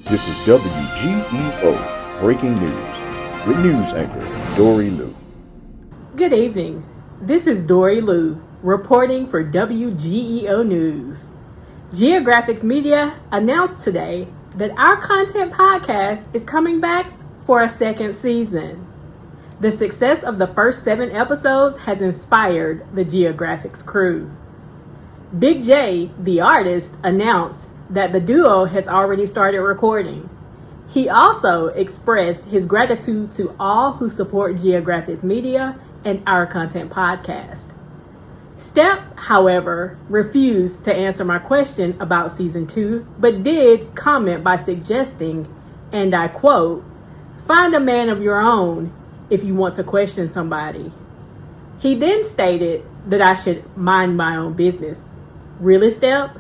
This is WGEO Breaking News with news anchor Dori Lou. Good evening. This is Dori Lou reporting for WGEO News. Geographics Media announced today that our content podcast is coming back for a second season. The success of the first 7 episodes has inspired the Geographics crew. Big J, the artist, announced that the duo has already started recording. He also expressed his gratitude to all who support Geographics Media and our content podcast. Step, however, refused to answer my question about season 2, but did comment by suggesting, and I quote, "Find a man of your own if you want to question somebody." He then stated that I should mind my own business. Really, Step?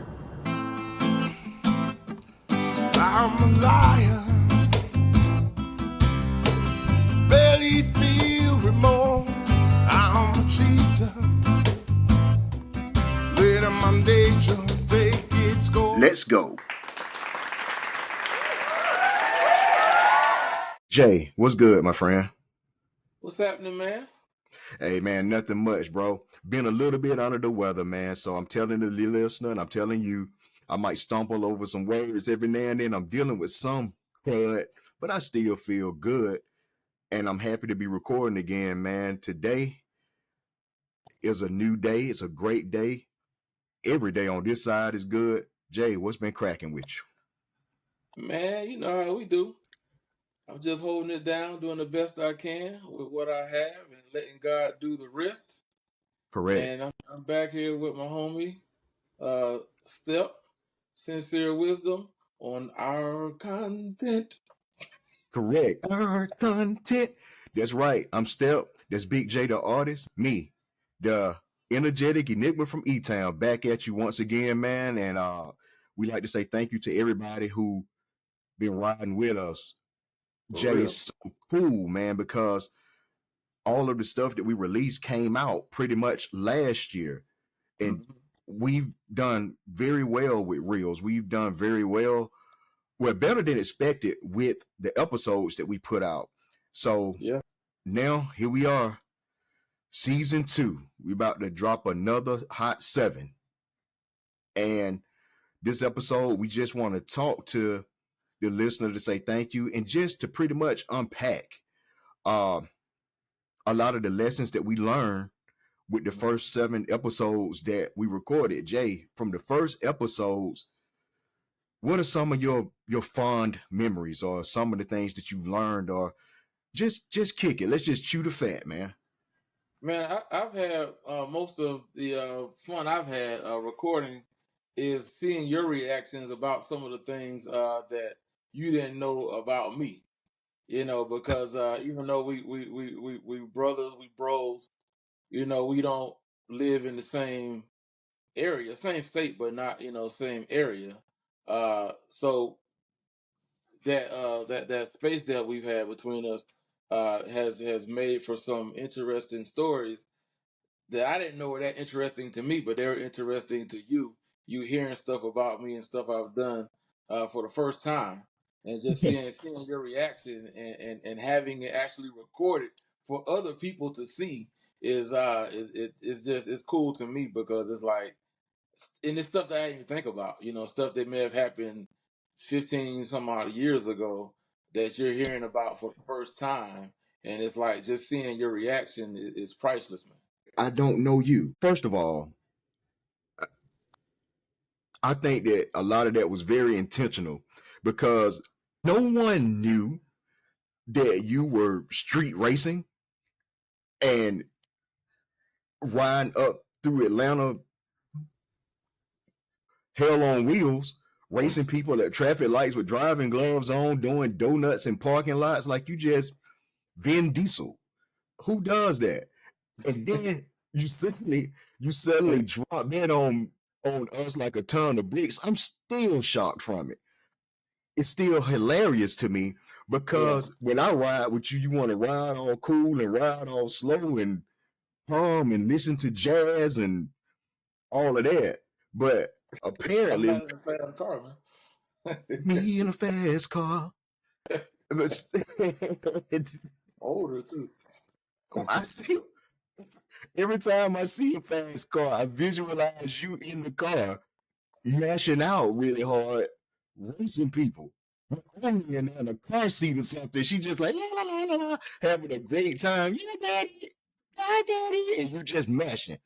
I'm a liar, barely feel remorse. I'm a cheater, letting my nature take its course. Let's go. Jay, what's good, my friend? What's happening, man? Hey, man, nothing much, bro. Been a little bit under the weather, man. So I'm telling the listener and I'm telling you, I might stumble over some words every now and then. I'm dealing with some crud, but I still feel good. And I'm happy to be recording again, man. Today is a new day. It's a great day. Every day on this side is good. Jay, what's been cracking with you? Man, you know how we do. I'm just holding it down, doing the best I can with what I have and letting God do the rest. Correct. And I'm back here with my homie, Step, Cyncere Wizdumb on our content. Correct. Our content. That's right. I'm Step. That's Big J, the artist. Me, the energetic enigma from E-Town, back at you once again, man. And we like to say thank you to everybody who been riding with us. Jay is so cool, man, because all of the stuff that we released came out pretty much last year. And we've done very well with Reels. We've done very well, better than expected with the episodes that we put out. So now here we are, season 2. We about to drop another hot 7. And this episode, we just want to talk to the listener to say thank you and just to pretty much unpack a lot of the lessons that we learned with the first 7 episodes that we recorded. Jay, from the first episodes, what are some of your fond memories or some of the things that you've learned, or just kick it? Let's just chew the fat, man. Man, I've had most of the fun I've had recording is seeing your reactions about some of the things that you didn't know about me. You know, because even though we brothers, we bros, you know, we don't live in the same area, same state, but not, you know, same area. So that space that we've had between us has made for some interesting stories that I didn't know were that interesting to me, but they're interesting to you. You hearing stuff about me and stuff I've done for the first time, and just seeing your reaction and having it actually recorded for other people to see is just it's cool to me because it's like, and it's stuff that I didn't even think about. You know, stuff that may have happened 15 some odd years ago that you're hearing about for the first time, and it's like just seeing your reaction is priceless, man. I don't know you. First of all, I think that a lot of that was very intentional because no one knew that you were street racing and riding up through Atlanta, hell on wheels, racing people at traffic lights with driving gloves on, doing donuts in parking lots like you just Vin Diesel. Who does that? And then you suddenly drop in on us like a ton of bricks. I'm still shocked from it. It's still hilarious to me because when I ride with you, you want to ride all cool and ride all slow and hum and listen to jazz and all of that. But I'm apparently, not in a fast car, man. Me in a fast car. But Older too. I see every time I see a fast car, I visualize you in the car mashing out really hard, racing people. Only in a car seat or something. She just like la la la la la, having a great time. Yeah, daddy, yeah, daddy, and you just mashing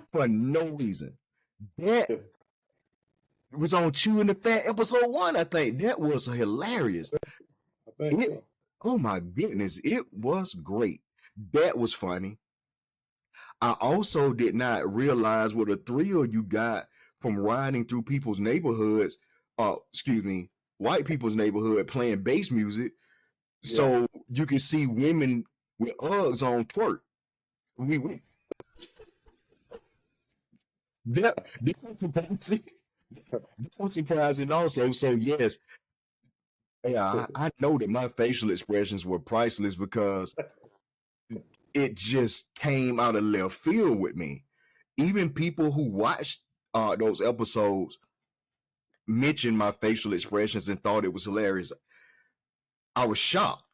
for no reason. That was on Chewing the Fat episode 1, I think. That was hilarious. I think It, so. oh my goodness, it was great. That was funny. I also did not realize what a thrill you got from riding through people's neighborhoods, excuse me, white people's neighborhood playing bass music Yeah. so you can see women with Uggs on twerk. We that was surprising. That was surprising also. So yes, yeah, I know that my facial expressions were priceless because it just came out of left field with me. Even people who watched those episodes mentioned my facial expressions and thought it was hilarious. I was shocked.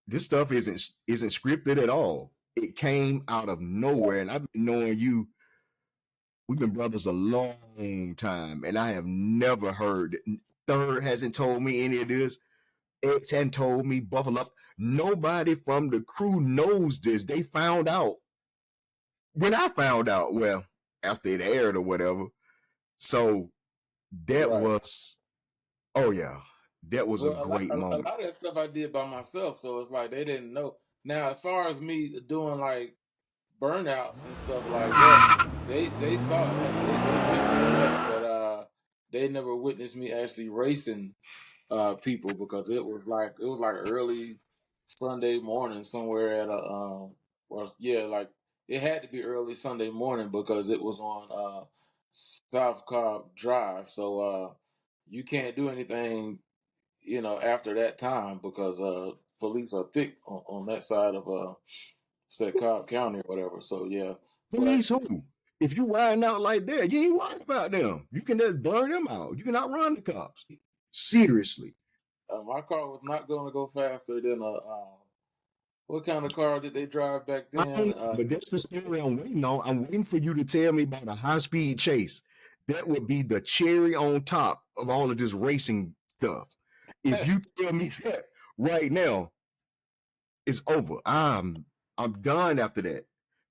This stuff isn't scripted at all. It came out of nowhere, and I've been knowing you. We've been brothers a long time, and I have never heard. Third hasn't told me any of this. X hadn't told me. Buffalo. Nobody from the crew knows this. They found out when I found out. Well, after it aired or whatever. So that Right. was. Oh yeah, that was a Well, great a moment. lot of that stuff I did by myself, so it's like they didn't know. Now, as far as me doing like burnouts and stuff like that, they saw that, they witnessed that, but they never witnessed me actually racing people because it was like early Sunday morning somewhere at a or yeah, like it had to be early Sunday morning because it was on South Cobb Drive, so you can't do anything, you know, after that time because police are thick on that side of say Cobb County or whatever. So yeah, but Police who? If you riding out like that, you ain't worried about them. You can just burn them out. You can outrun the cops. Seriously. my car was not going to go faster than a what kind of car did they drive back I don't then? know, but that's the story I'm waiting on. I'm waiting for you to tell me about a high speed chase. That would be the cherry on top of all of this racing stuff. If you tell me that right now, it's over. I'm done after that.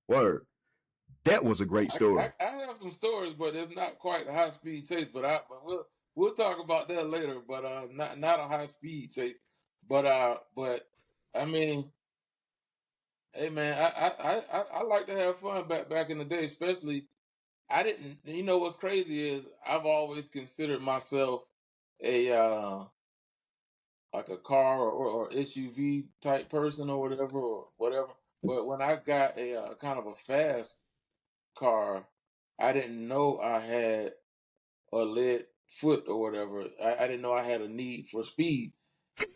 Word. That was a great story. I have some stories, but it's not quite a high speed chase. But we'll talk about that later. But not a high speed chase. But I mean, hey man, I like to have fun back in the day, especially I didn't. You know what's crazy is I've always considered myself a like a car or SUV type person or whatever. But when I got a kind of a fast car, I didn't know I had a lead foot or whatever. I didn't know I had a need for speed,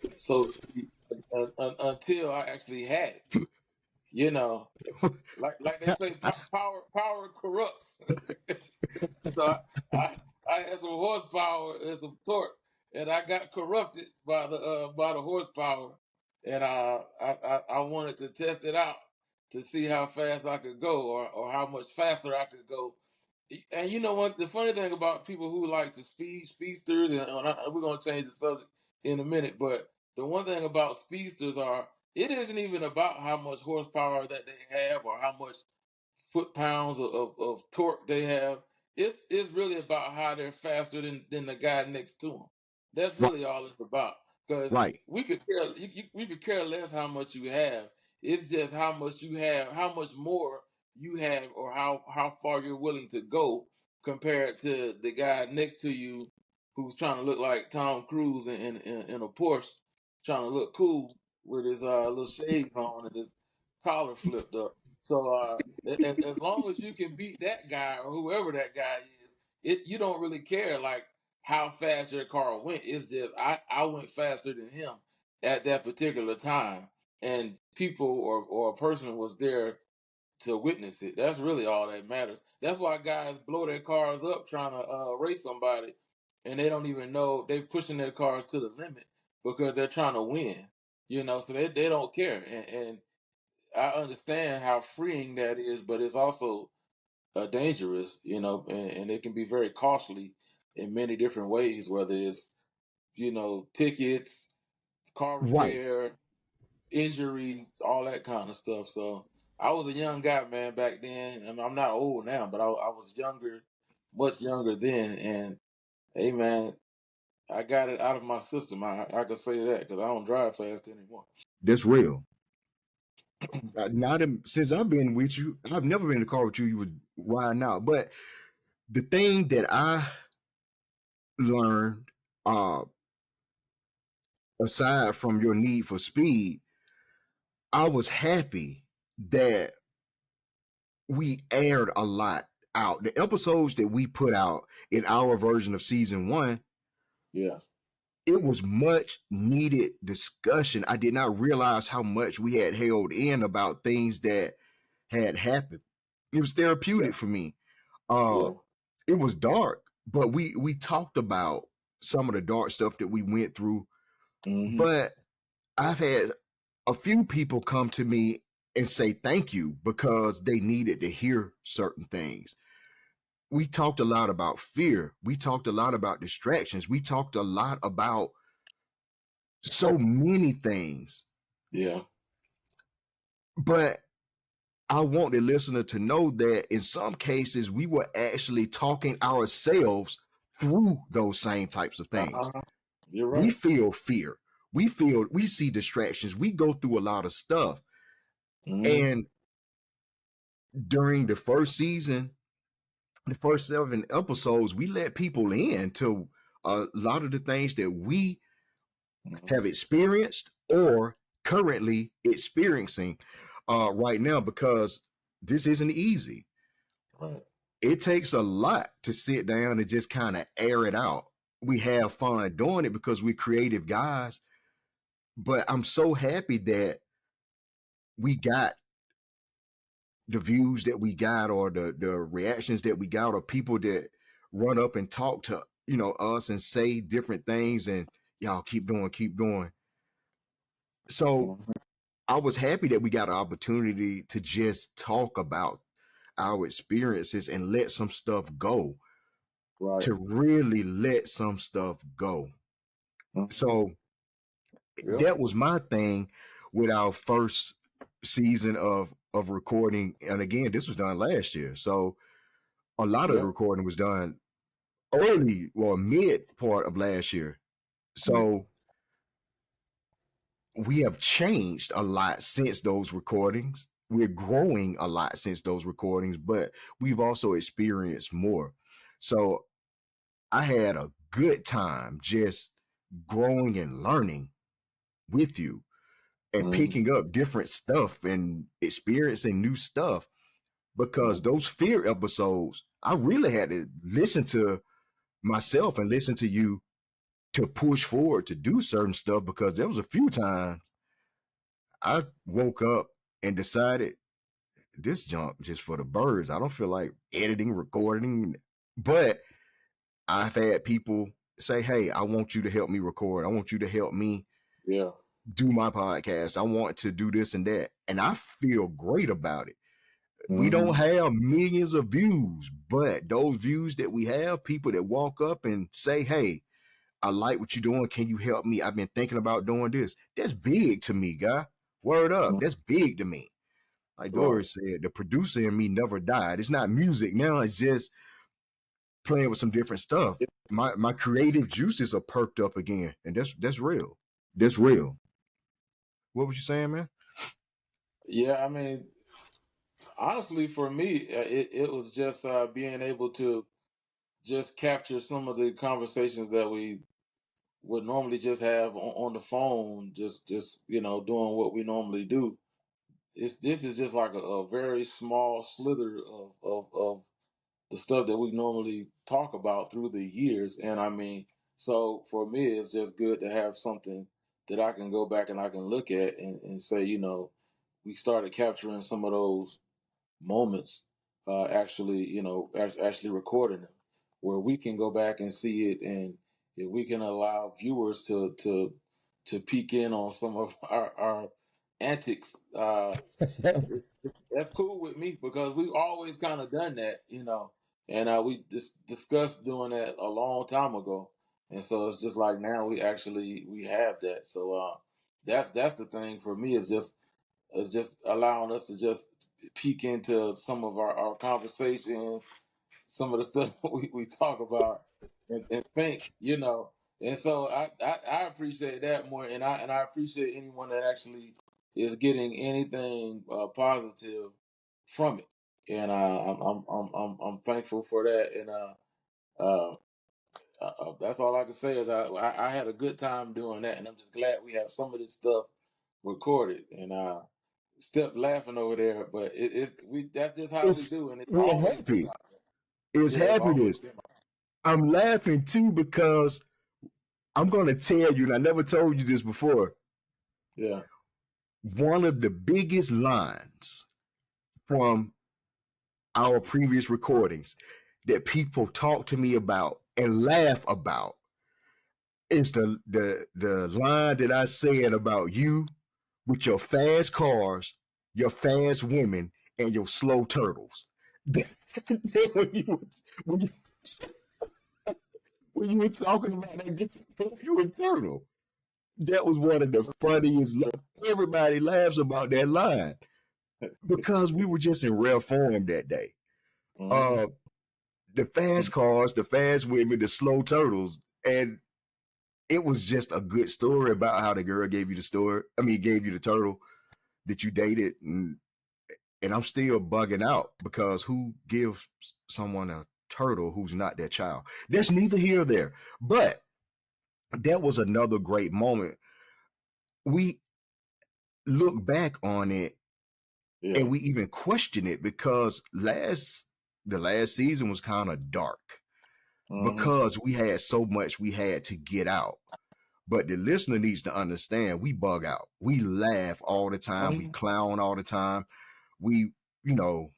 so to speak, until I actually had it. You know, like they say, power corrupts. So I had some horsepower and some torque, and I got corrupted by the horsepower, and I wanted to test it out to see how fast I could go or how much faster I could go. And you know what? The funny thing about people who like to speedsters, and we're gonna change the subject in a minute, but the one thing about speedsters are it isn't even about how much horsepower that they have or how much foot pounds of torque they have. It's really about how they're faster than the guy next to them. That's Right. really all it's about. Because Right. we could care less how much you have. It's just how much you have, how much more you have, or how far you're willing to go compared to the guy next to you who's trying to look like Tom Cruise in a Porsche, trying to look cool with his little shades on and his collar flipped up. So as long as you can beat that guy or whoever that guy is, you don't really care like how fast your car went. It's just I went faster than him at that particular time, and people or a person was there to witness it. That's really all that matters. That's why guys blow their cars up trying to race somebody. and they don't even know they're pushing their cars to the limit because they're trying to win. So they don't care, and I understand how freeing that is, but it's also dangerous, and it can be very costly in many different ways, whether it's tickets, car Right. repair, injuries, all that kind of stuff. So I was a young guy, man, back then. I mean, I'm not old now, but I was younger, much younger then. And hey, man, I got it out of my system. I can say that because I don't drive fast anymore. That's real. Not since I've been with you, I've never been in the car with you. You would riding out, but the thing that I learned, uh, aside from your need for speed, I was happy that we aired a lot out. The episodes that we put out in our version of season one, Yeah. it was much needed discussion. I did not realize how much we had held in about things that had happened. It was Yeah. therapeutic for me. Uh, Yeah. it was dark, but we talked about some of the dark stuff that we went through. Hmm. But I've had a few people come to me and say thank you because they needed to hear certain things. We talked a lot about fear. We talked a lot about distractions. We talked a lot about so many things. Yeah. But I want the listener to know that in some cases, we were actually talking ourselves through those same types of things. Uh-huh. You're We right. feel fear. We see distractions. We go through a lot of stuff. Hmm. And during the first season, the first 7 episodes, we let people in to a lot of the things that we Hmm. have experienced or currently experiencing right now because this isn't easy. Right. It takes a lot to sit down and just kind of air it out. We have fun doing it because we're creative guys, but I'm so happy that we got the views that we got or the reactions that we got or people that run up and talk to us and say different things and y'all keep going. So Hmm. I was happy that we got an opportunity to just talk about our experiences and let some stuff go, Right. to really let some stuff go. Hmm. So Yep. that was my thing with our first season of recording. And again, this was done last year. So a lot of the Yep. recording was done early or mid part of last year. Hmm. So we have changed a lot since those recordings. We're growing a lot since those recordings, but we've also experienced more. So I had a good time just growing and learning with you and Hmm. picking up different stuff and experiencing new stuff because Hmm. those fear episodes, I really had to listen to myself and listen to you to push forward to do certain stuff because there was a few times I woke up and decided this junk just for the birds. I don't feel like editing, recording, but I've had people say, "Hey, I want you to help me record. I want you to help me Yeah. do my podcast. I want to do this and that." And I feel great about it. We don't Hmm. have millions of views, but those views that we have, people that walk up and say, "Hey, I like what you're doing. Can you help me? I've been thinking about doing this." That's big to me, guy. Word up. That's big to me. Like Dori Right. said, the producer in me never died. It's not music now. It's just playing with some different stuff. My creative juices are perked up again, and that's real. That's real. What was you saying, man? Yeah. I mean, honestly, for me, it was just being able to just capture some of the conversations that we would normally just have on the phone, just doing what we normally do. This is just like a very small slither of the stuff that we normally talk about through the years. And I mean, so for me, it's just good to have something that I can go back and I can look at and say, we started capturing some of those moments, actually, actually recording them. where we can go back and see it, and if we can allow viewers to peek in on some of our antics, that's cool with me because we've always kind of done that, and we discussed doing that a long time ago, and so it's just like now we have that. So that's the thing for me is just allowing us to just peek into some of our conversation, some of the stuff we talk about and think, And so I appreciate that more, and I appreciate anyone that actually is getting anything positive from it, and I'm thankful for that, and uh, that's all I can say is I had a good time doing that, and I'm just glad we have some of this stuff recorded, and Step laughing over there, but we that's just how we It's do, and it's we're always been happy. like that. It's Yeah, it's always happiness. been like I'm laughing too because I'm gonna tell you, and I never told you this before. that. Yeah. One of the biggest lines from our previous recordings that people talk to me about and laugh about is the line that I said about you with your fast cars, your fast women, and your slow turtles. when when you when you were talking about that, you were turtle. That was one of the funniest. Everybody laughs about that line because we were just in rare form that day. Mm-hmm. Uh, the fast cars, the fast women, the slow turtles, and it was just a good story about how the girl gave you the story. I mean, gave you the turtle that you dated, and I'm still bugging out because who gives someone a turtle who's not their child? That's neither here or there. But that was another great moment. We look back on it Yeah. and we even question it because the last season was kind of dark Mm-hmm. because we had so much we had to get out. But the listener needs to understand we bug out. We laugh all the Oh time. We yeah. clown all the time. We, you know,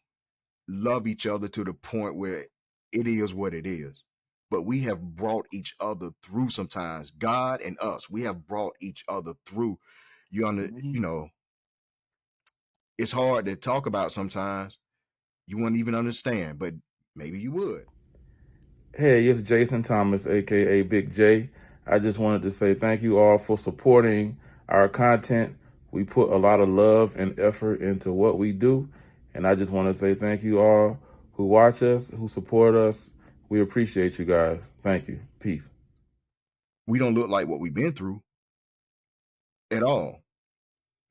love each other to the point where it is what it is. But we have brought each other through sometimes. God and us, we have brought each other through. Mm-hmm. You know, it's hard to talk about sometimes. You wouldn't even understand, but maybe you would. Hey, it's Jason Thomas, aka Big J. I just wanted to say thank you all for supporting our content. We put a lot of love and effort into what we do, and I just want to say thank you all who watch us, who support us. We appreciate you guys. Thank you. Peace. We don't look like what we've been through at all.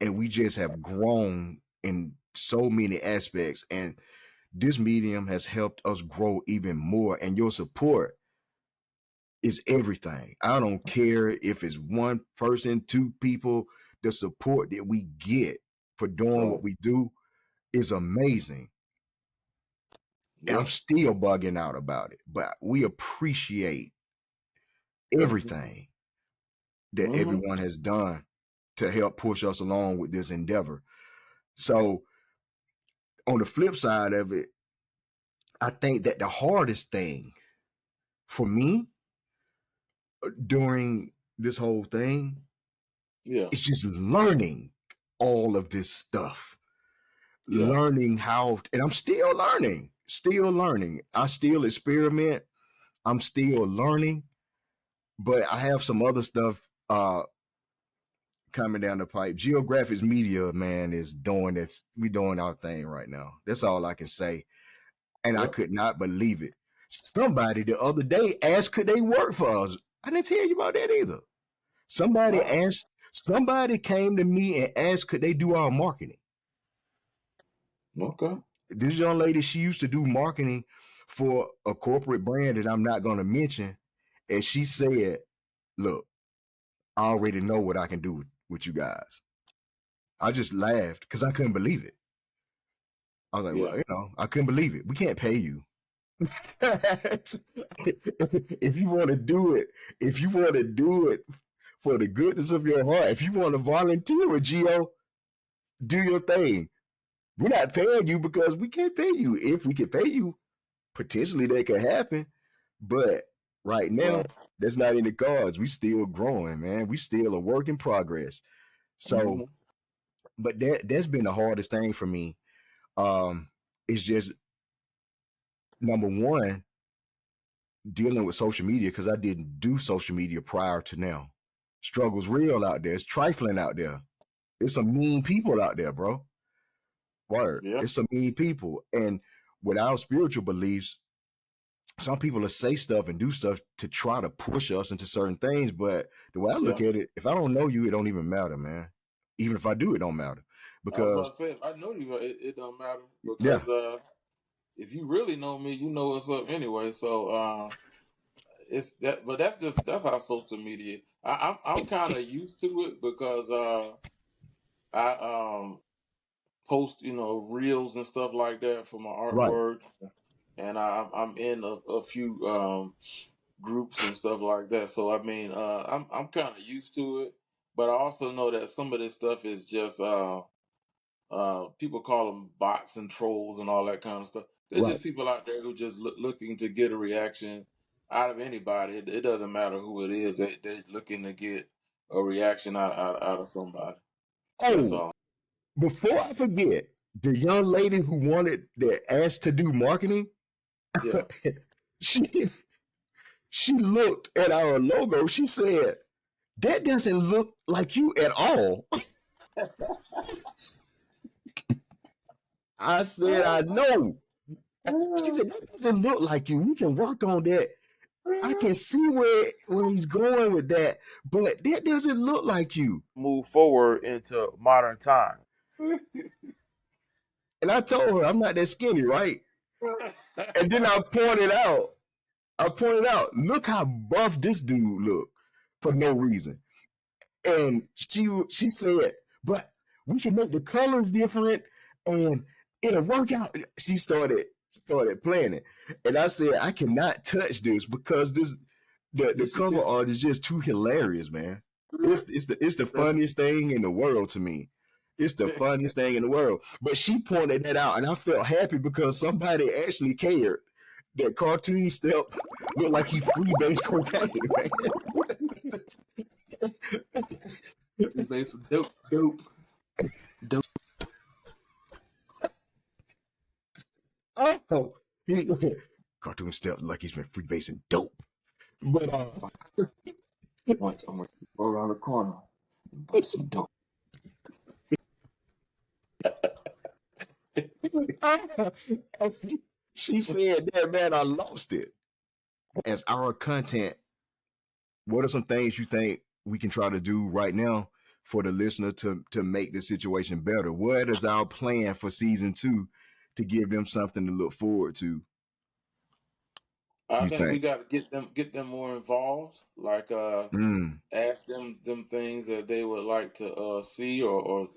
And we just have grown in so many aspects. And this medium has helped us grow even more. And your support is everything. I don't care if it's one person, two people, the support that we get for doing Right. what we do is amazing. And I'm Yep. still bugging out about it, but we appreciate everything that Mm-hmm. everyone has done to help push us along with this endeavor. So, on the flip side of it, I think that the hardest thing for me during this whole thing Yeah. is just learning all of this stuff, Yeah. learning how, and I'm still learning, still learning. I still experiment. I'm still learning, but I have some other stuff coming down the pipe. Geographics Media, man, is doing this. We doing our thing right now. That's all I can say. And I Yep. could not believe it. Somebody the other day asked, could they work for us? I didn't tell you about that either. Somebody Wow. asked, somebody came to me and asked, could they do our marketing? Okay. This young lady, she used to do marketing for a corporate brand that I'm not going to mention. And she said, look, I already know what I can do with you guys. I just laughed because I couldn't believe it. I was like, Yeah. well, I couldn't believe it. We can't pay you. If you want to do it, if you want to do it for the goodness of your heart, if you want to volunteer with Geo, do your thing. We're not paying you because we can't pay you. If we could pay you, potentially that could happen. But right now, Right. that's not in the cards. We still growing, man. We still a work in progress. So, Mhm. but that's been the hardest thing for me. It's just number one, dealing with social media because I didn't do social media prior to now. Struggles real out there. It's trifling out there. It's some mean people out there, bro. Word. Yeah. It's some mean people. And without spiritual beliefs, some people will say stuff and do stuff to try to push us into certain things. But the way I Yeah. look at it, if I don't know you, it don't even matter, man. Even if I do, it don't matter. I was Because about to say, I know you. It don't matter yeah, because if you really know me, you know what's up anyway. So it's that, but that's how social media. I'm kind of used to it because I post reels and stuff like that for my right. artwork, and I'm in a few groups and stuff like that. So I mean, I'm kind of used to it, but I also know that some of this stuff is just people call them bots and trolls and all that kind of stuff. They're Right. just people out there who just looking to get a reaction out of anybody. It doesn't matter who it is. They're looking to get a reaction out of somebody. That's Oh, all. before I forget, the young lady who wanted that asked to do marketing, Yeah. she she looked at our logo. She said, "That doesn't look like you at all." I said, "I know." She said, "That doesn't look like you. We can work on that. I can see where he's going with that, but that doesn't look like you." Move forward into modern time. And I told her, "I'm not that skinny, right?" And then I pointed out, look how buff this dude look for no reason. And she said, but we can make the colors different and it'll work out. She started playing it. And I said, I cannot touch this because the Yes, you cover can. art is just too hilarious, man. It's the funniest thing in the world to me. It's the funniest thing in the world. But she pointed that out, and I felt happy because somebody actually cared. That cartoon step looked like he freebase cocaine, We made some dope. man. Oh, he, cartoon step like he's been freebasing dope. But Once I'm gonna go around the corner and buy some dope. she said that, man, I lost it. As our content, what are some things you think we can try to do right now for the listener to make the situation better? What is our plan for season 2 to give them something to look forward to? I You think we think? got to get them more involved. Like Mm, ask them things that they would like to see, or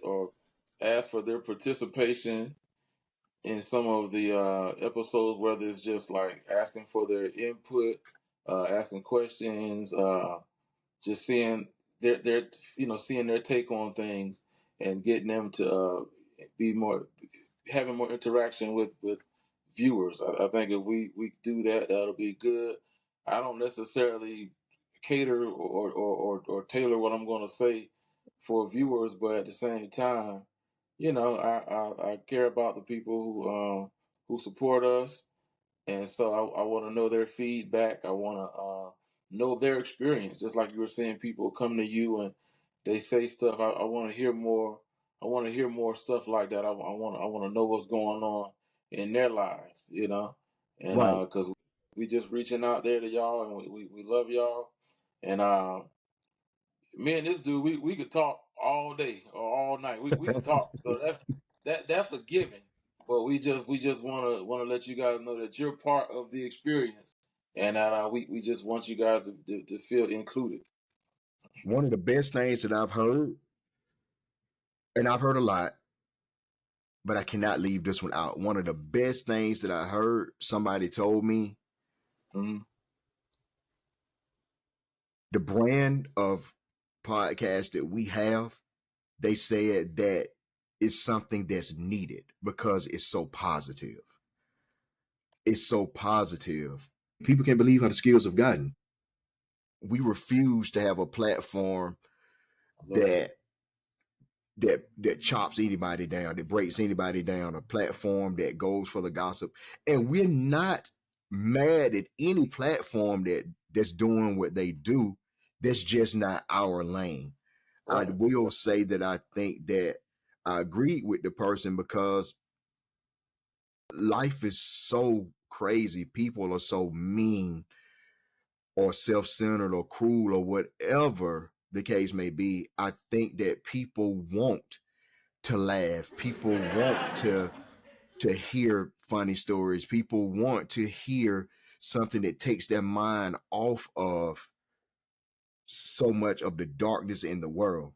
ask for their participation in some of the episodes, whether it's just like asking for their input, asking questions, just seeing their seeing their take on things and getting them to be more having more interaction with viewers. I think if we do that, that'll be good. I don't necessarily cater or tailor what I'm going to say for viewers, but at the same time, I care about the people who support us, and so I want to know their feedback. I want to know their experience. Just like you were saying, people come to you and they say stuff. I want to hear more. I want to hear more stuff like that. I want to know what's going on in their lives. And right. because we just reaching out there to y'all, and we love y'all. And me and this dude, we could talk all day or all night. We can talk. So that's a given. But we just wanna let you guys know that you're part of the experience, and that we just want you guys to feel included. One of the best things that I've heard, and I've heard a lot, but I cannot leave this one out. One of the best things that I heard somebody told me, Mm-hmm. the brand of podcast that we have, they said that it's something that's needed because it's so positive. It's so positive. People can't believe how the skills have gotten. We refuse to have a platform Love that that. that chops anybody down, that breaks anybody down, a platform that goes for the gossip. And we're not mad at any platform that's doing what they do. That's just not our lane. I Right. will say that I think that I agreed with the person because life is so crazy. People are so mean or self-centered or cruel or whatever the case may be. I think that people want to laugh. People want to hear funny stories. People want to hear something that takes their mind off of so much of the darkness in the world.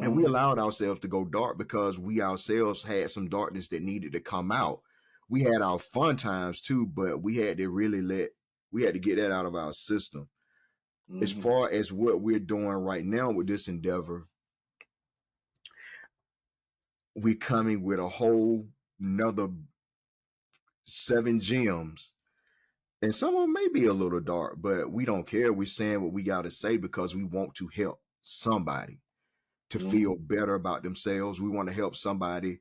And we Mm-hmm. allowed ourselves to go dark because we ourselves had some darkness that needed to come out. We had our fun times too, but we had to get that out of our system. As Mm-hmm. far as what we're doing right now with this endeavor, we're coming with a whole another 7 gems. And some of them may be a little dark, but we don't care. We're saying what we got to say because we want to help somebody to Mm-hmm. feel better about themselves. We want to help somebody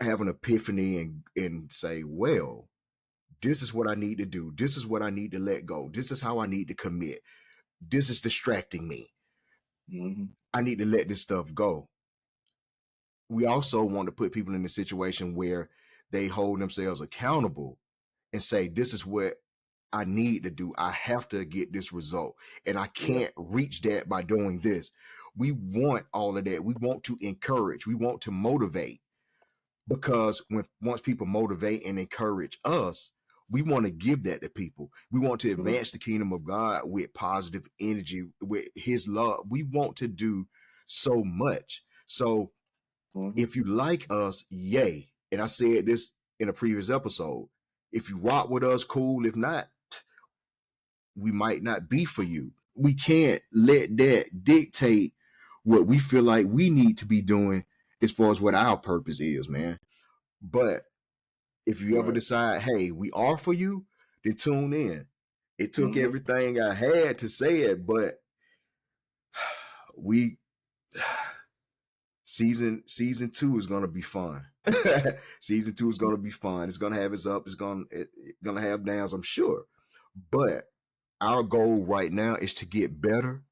have an epiphany and say, well, this is what I need to do. This is what I need to let go. This is how I need to commit. This is distracting me. Mm-hmm. I need to let this stuff go. We also want to put people in a situation where they hold themselves accountable and say, this is what I need to do. I have to get this result. And I Yeah. can't reach that by doing this. We want all of that. We want to encourage. We want to motivate because once people motivate and encourage us, we want to give that to people. We want to Mm-hmm. advance the kingdom of God with positive energy, with his love. We want to do so much. So Mm-hmm. if you like us, yay. And I said this in a previous episode. If you rock with us, cool. If not, we might not be for you. We can't let that dictate what we feel like we need to be doing as far as what our purpose is, man. But if you ever Right. decide, hey, we are for you, then tune in. It took Mm-hmm. everything I had to say it, but we season two is gonna be fun. Season two is gonna be fun. It's gonna have its up. Gonna have downs, I'm sure. But our goal right now is to get better.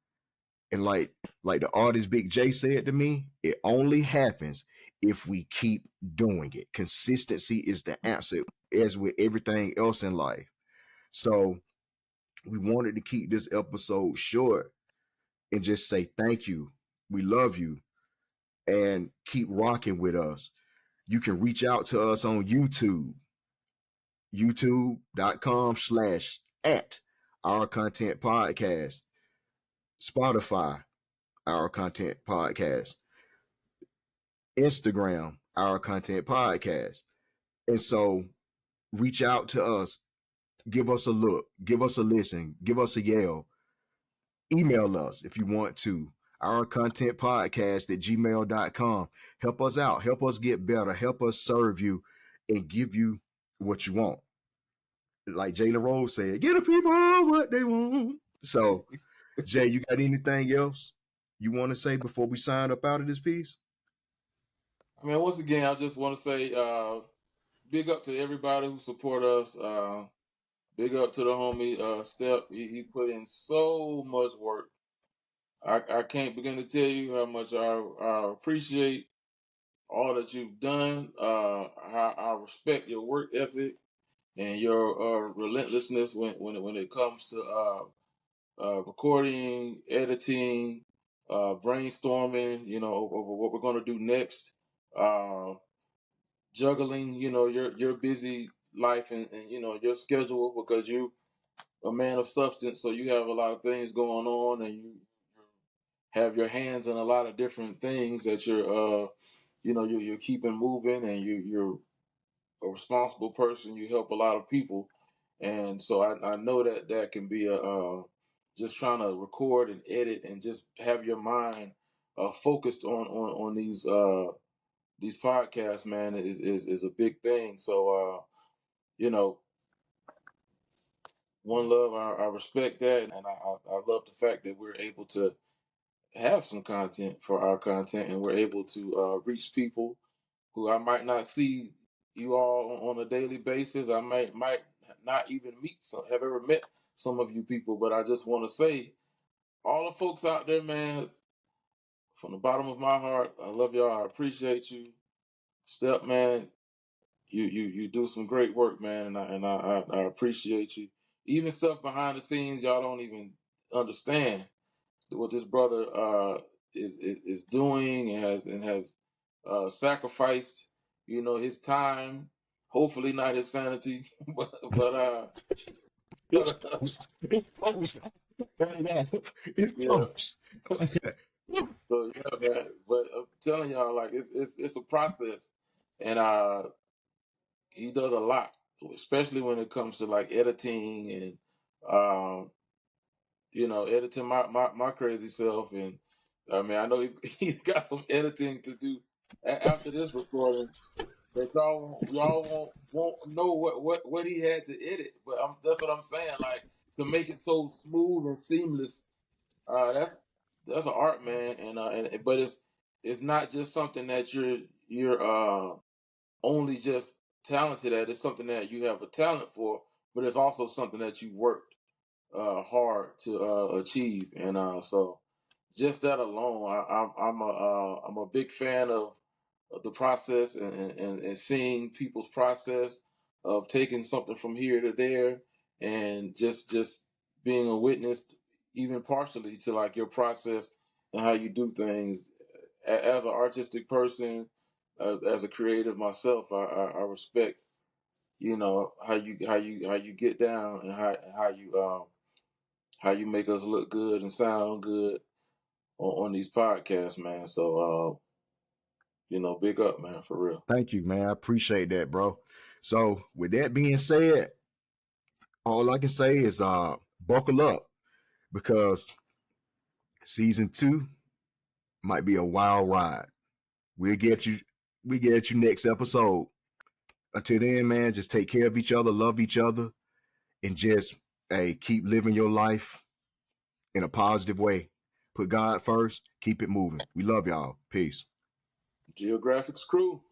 And like the artist Big J said to me, it only happens if we keep doing it. Consistency is the answer, as with everything else in life. So we wanted to keep this episode short and just say thank you. We love you and keep rocking with us. You can reach out to us on YouTube, youtube.com/at our content podcast, Spotify, our content podcast, Instagram, our content podcast. And so reach out to us, give us a look, give us a listen, give us a yell, email us if you want to. Our content podcast at gmail.com. Help us out, help us get better, help us serve you and give you what you want. Like Jalen Rose said, get the people what they want. So, Jay, you got anything else you want to say before we sign up out of this piece? I mean, once again, I just want to say, big up to everybody who support us. Big up to the homie Step. He put in so much work. I can't begin to tell you how much I appreciate all that you've done. How I respect your work ethic and your relentlessness when it comes to recording, editing, brainstorming. You know, over what we're going to do next. Uh, Juggling, your busy life and your schedule because you a man of substance, so you have a lot of things going on, and you have your hands in a lot of different things that you're keeping moving, and you're a responsible person. You help a lot of people, and so I know that can be a just trying to record and edit and just have your mind focused on these podcasts, man, is a big thing. So you know one love. I respect that, and I love the fact that we're able to have some content for our content, and we're able to reach people who I might not see you all on a daily basis. I might not even have ever met some of you people, but I just want to say, all the folks out there, man, from the bottom of my heart, I love y'all. I appreciate you, Step, man. You do some great work, man, and I appreciate you. Even stuff behind the scenes y'all don't even understand what this brother is doing and has sacrificed, his time. Hopefully not his sanity, but It's post. It's post. It's yeah. post. So yeah, man. But I'm telling y'all, like it's a process, and he does a lot, especially when it comes to like editing and um, editing my crazy self. And I mean, I know he's he's got some editing to do after this recording. That y'all won't know what he had to edit, but that's what I'm saying. Like, to make it so smooth and seamless, that's an art, man. And but it's not just something that you're only just talented at. It's something that you have a talent for, but it's also something that you worked hard to achieve. And so just that alone, I'm a big fan of the process, and seeing people's process of taking something from here to there, and just being a witness, even partially, to like your process and how you do things. As an artistic person, as a creative myself, I respect, how you get down, and how you make us look good and sound good on these podcasts, man. So big up, man, for real. Thank you, man. I appreciate that, bro. So with that being said, all I can say is buckle up, because season 2 might be a wild ride. We'll get you we get you next episode. Until then, man, just take care of each other, love each other, and just keep living your life in a positive way. Put God first, keep it moving. We love y'all. Peace. Geographics crew.